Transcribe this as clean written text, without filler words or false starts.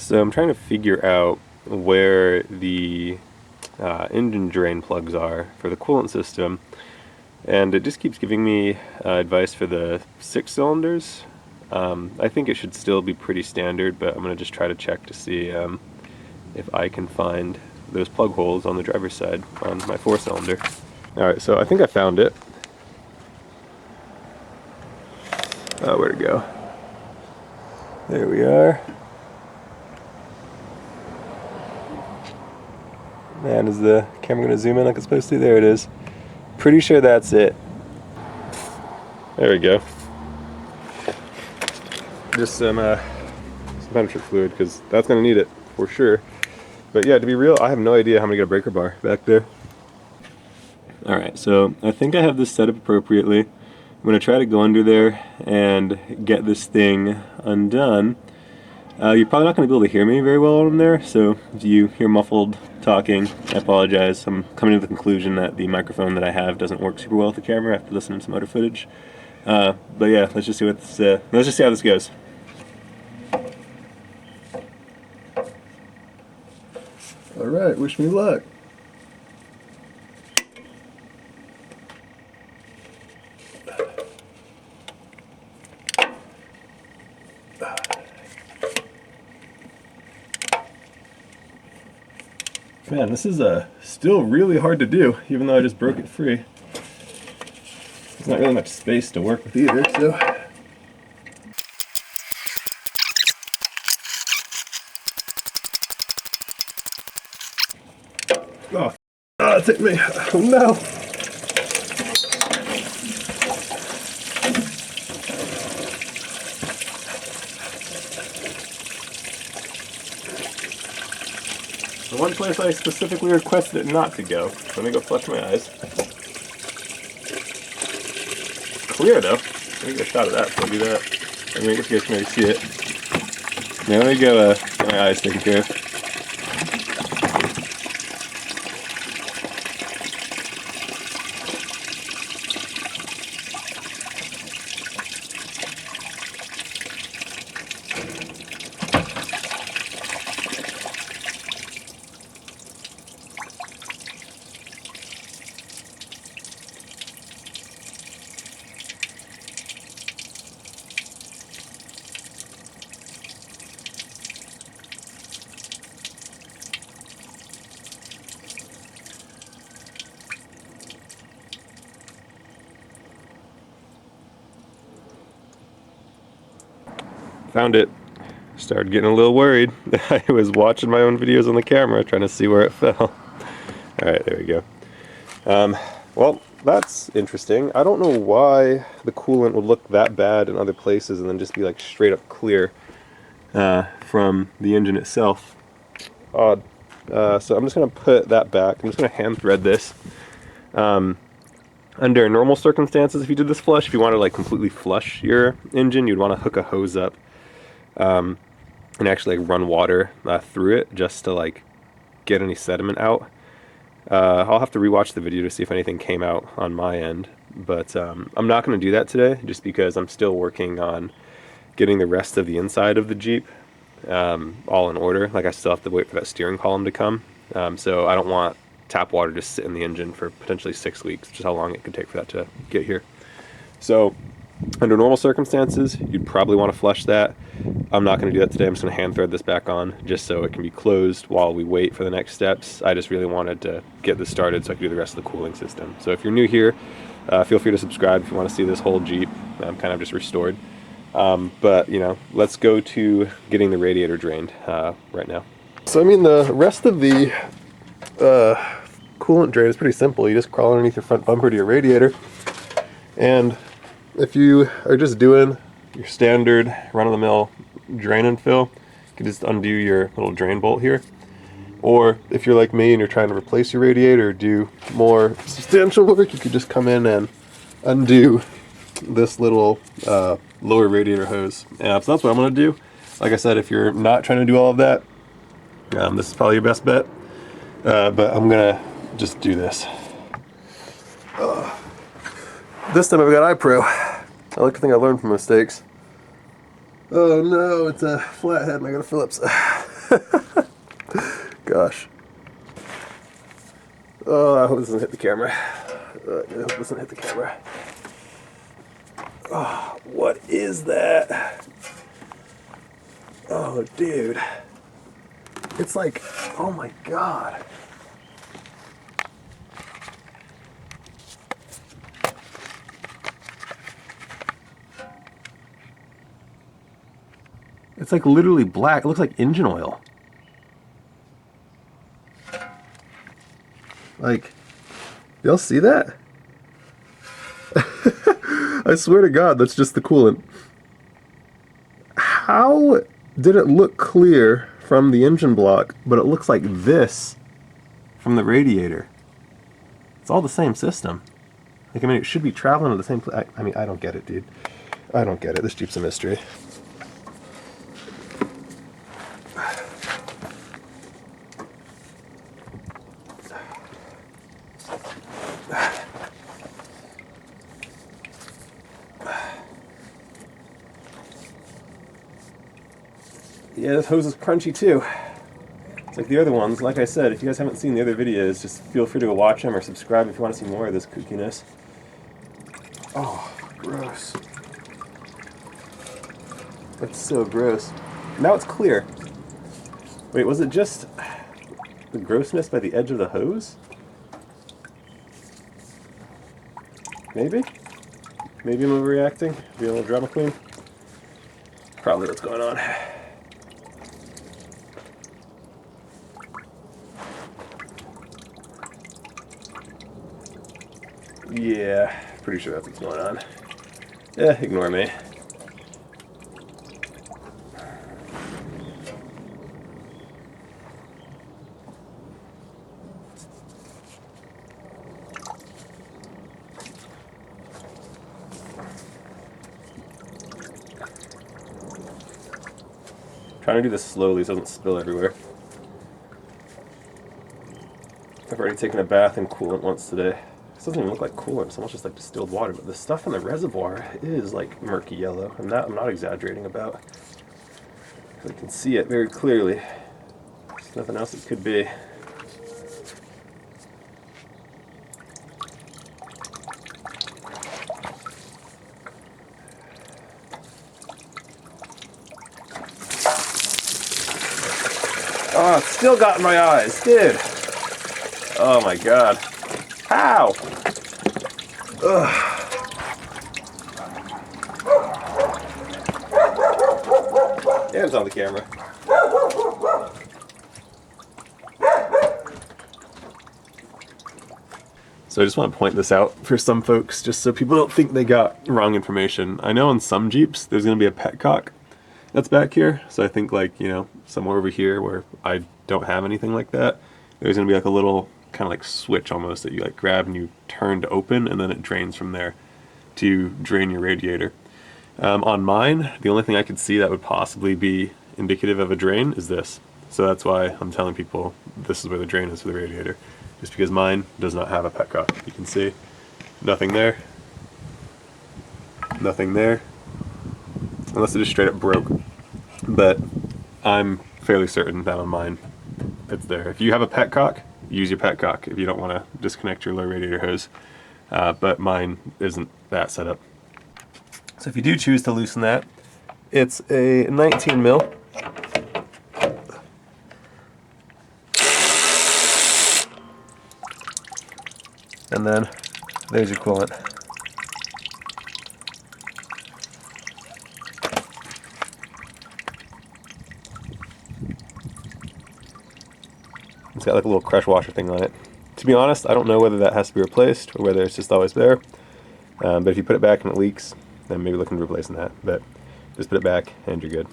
So I'm trying to figure out where the engine drain plugs are for the coolant system, and it just keeps giving me advice for the 6 cylinders. I think it should still be pretty standard, but I'm going to just try to check to see if I can find those plug holes on the driver's side on my 4 cylinder. Alright, so I think I found it. Where'd it go? There we are. Man, is the camera going to zoom in like it's supposed to? There it is. Pretty sure that's it. There we go. Just some penetrant fluid, because that's going to need it for sure. But yeah, to be real, I have no idea how I'm going to get a breaker bar back there. Alright, so I think I have this set up appropriately. I'm going to try to go under there and get this thing undone. You're probably not going to be able to hear me very well in there, so if you hear muffled talking, I apologize. I'm coming to the conclusion that the microphone that I have doesn't work super well with the camera after listening to some other footage. But yeah, let's just see how this goes. Alright, wish me luck. Man, this is still really hard to do, even though I just broke it free. There's not really much space to work with either, so... Oh, it took me. Oh no! The one place I specifically requested it not to go. Let me go flush my eyes. Clear though. Let me get a shot of that before I do that. I mean, I guess you guys can already see it. Now let me go get my eyes taken care of. Found it. Started getting a little worried. I was watching my own videos on the camera, trying to see where it fell. Alright, there we go. Well, that's interesting. I don't know why the coolant would look that bad in other places and then just be like straight up clear from the engine itself. Odd. So I'm just going to put that back. I'm just going to hand thread this. Under normal circumstances, if you did this flush, if you want to like completely flush your engine, you'd want to hook a hose up and actually like run water through it just to like get any sediment out. I'll have to rewatch the video to see if anything came out on my end, but I'm not going to do that today just because I'm still working on getting the rest of the inside of the Jeep all in order. Like I still have to wait for that steering column to come, so I don't want tap water just sit in the engine for potentially 6 weeks, which is how long it could take for that to get here. So under normal circumstances, you'd probably want to flush that. I'm not going to do that today. I'm just going to hand thread this back on just so it can be closed while we wait for the next steps. I just really wanted to get this started so I could do the rest of the cooling system. So if you're new here, feel free to subscribe if you want to see this whole Jeep kind of just restored. But, you know, let's go to getting the radiator drained right now. So, I mean, the rest of the coolant drain is pretty simple. You just crawl underneath your front bumper to your radiator, and if you are just doing your standard run-of-the-mill drain and fill, you can just undo your little drain bolt here. Or if you're like me and you're trying to replace your radiator or do more substantial work, you could just come in and undo this little lower radiator hose. So that's what I'm going to do. Like I said, if you're not trying to do all of that, this is probably your best bet. But I'm going to just do this. This time I've got iPro. I like to think I learned from mistakes. Oh no, it's a flathead and I got a Phillips. Gosh. Oh, I hope this doesn't hit the camera. I hope this doesn't hit the camera. Oh, what is that? Oh, dude. It's like, oh my God. It's like literally black. It looks like engine oil. Like, y'all see that? I swear to God, that's just the coolant. How did it look clear from the engine block, but it looks like this from the radiator? It's all the same system. Like, I mean, it should be traveling to the same place. I mean, I don't get it, dude. I don't get it. This Jeep's a mystery. Yeah, this hose is crunchy too. It's like the other ones. Like I said, if you guys haven't seen the other videos, just feel free to go watch them or subscribe if you want to see more of this kookiness. Oh, gross. That's so gross. Now it's clear. Wait, was it just the grossness by the edge of the hose? Maybe? Maybe I'm overreacting? Be a little drama queen? Probably what's going on. Yeah, pretty sure that's what's going on. Yeah, ignore me. Trying to do this slowly so it doesn't spill everywhere. I've already taken a bath in coolant once today. This doesn't even look like coolant, it's almost just like distilled water, but the stuff in the reservoir is like murky yellow, and that I'm not exaggerating about. I can see it very clearly. There's nothing else it could be. Oh, it's still got in my eyes, dude. Oh my God. Ow! Ugh. Yeah, it's on the camera. So I just want to point this out for some folks, just so people don't think they got wrong information. I know on some Jeeps, there's going to be a petcock that's back here. So I think, like, you know, somewhere over here where I don't have anything like that, there's going to be like a little kind of like switch almost that you like grab and you turn to open, and then it drains from there to drain your radiator. On mine, the only thing I could see that would possibly be indicative of a drain is this. So that's why I'm telling people this is where the drain is for the radiator. Just because mine does not have a petcock. You can see nothing there, nothing there, unless it just straight up broke. But I'm fairly certain that on mine it's there. If you have a petcock, use your petcock if you don't want to disconnect your low radiator hose. But mine isn't that set up. So if you do choose to loosen that, it's a 19 mil. And then there's your coolant. It's got like a little crush washer thing on it. To be honest, I don't know whether that has to be replaced or whether it's just always there. But if you put it back and it leaks, then maybe look into replacing that. But just put it back and you're good.